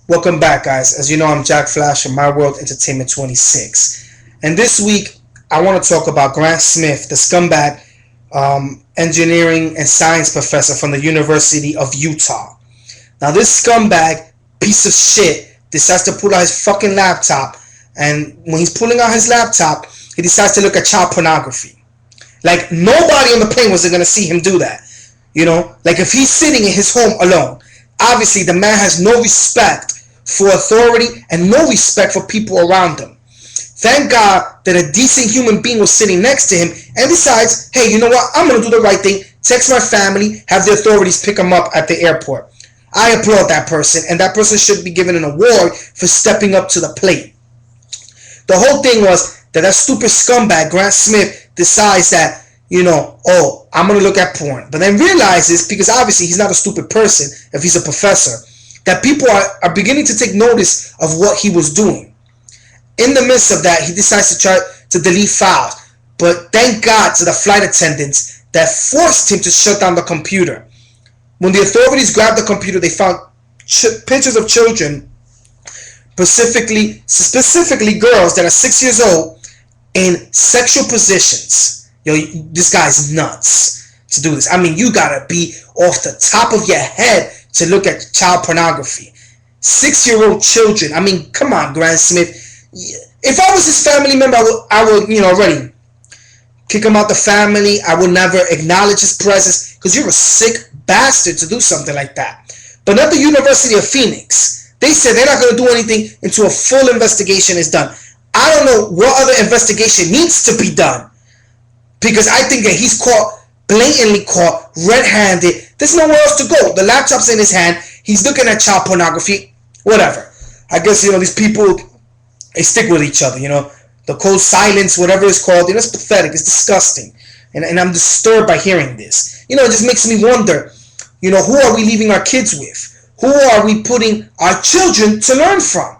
Welcome back, guys. As you know, I'm Jack Flash from My World Entertainment 26. And this week, I want to talk about Grant Smith, the scumbag engineering and science professor from the University of Utah. Now, this scumbag piece of shit decides to pull out his fucking laptop, and when he's pulling out his laptop, he decides to look at child pornography. Like, nobody on the plane was going to see him do that. Like if he's sitting in his home alone, obviously the man has no respect for authority and no respect for people around him. Thank God that a decent human being was sitting next to him and decides, hey, you know what? I'm going to do the right thing. Text my family, have the authorities pick him up at the airport. I applaud that person, and that person should be given an award for stepping up to the plate. The whole thing was that stupid scumbag, Grant Smith, decides that, oh, I'm going to look at porn. But then realizes, because obviously he's not a stupid person if he's a professor, that people are beginning to take notice of what he was doing. In the midst of that, he decides to try to delete files. But thank God to the flight attendants that forced him to shut down the computer. When the authorities grabbed the computer, they found pictures of children, specifically girls that are 6 years old, in sexual positions. Yo, this guy's nuts to do this. I mean, you gotta be off the top of your head to look at child pornography. 6-year-old children. I mean, come on, Grant Smith. If I was his family member, I would, already kick him out the family. I would never acknowledge his presence because you're a sick bastard to do something like that. But not the University of Phoenix. They said they're not going to do anything until a full investigation is done. I don't know what other investigation needs to be done, because I think that he's blatantly caught red-handed. There's nowhere else to go. The laptop's in his hand. He's looking at child pornography. Whatever. I guess, these people, they stick with each other, The cold silence, whatever it's called, it's pathetic. It's disgusting. And I'm disturbed by hearing this. It just makes me wonder, who are we leaving our kids with? Who are we putting our children to learn from?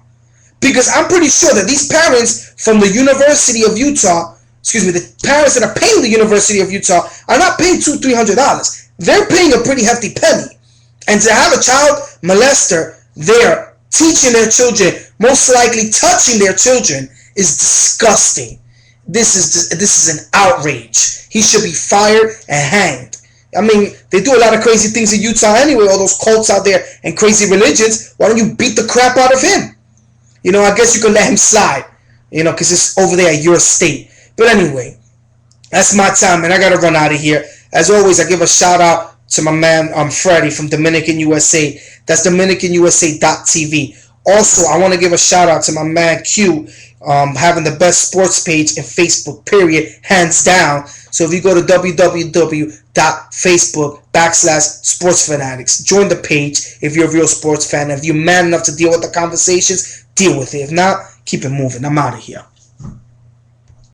Because I'm pretty sure that these parents from the University of Utah, the parents that are paying the University of Utah are not paying $200-300. They're paying a pretty hefty penny. And to have a child molester there teaching their children, most likely touching their children, is disgusting. This is an outrage. He should be fired and hanged. I mean, they do a lot of crazy things in Utah anyway, all those cults out there and crazy religions. Why don't you beat the crap out of him? I guess you can let him slide, because it's over there at your state. But anyway, that's my time, and I got to run out of here. As always, I give a shout out to my man Freddie from Dominican USA. That's DominicanUSA.tv. Also, I want to give a shout out to my man Q, having the best sports page in Facebook, period, hands down. So if you go to www.facebook.com/sportsfanatics, join the page if you're a real sports fan. If you're man enough to deal with the conversations, deal with it. If not, keep it moving. I'm out of here.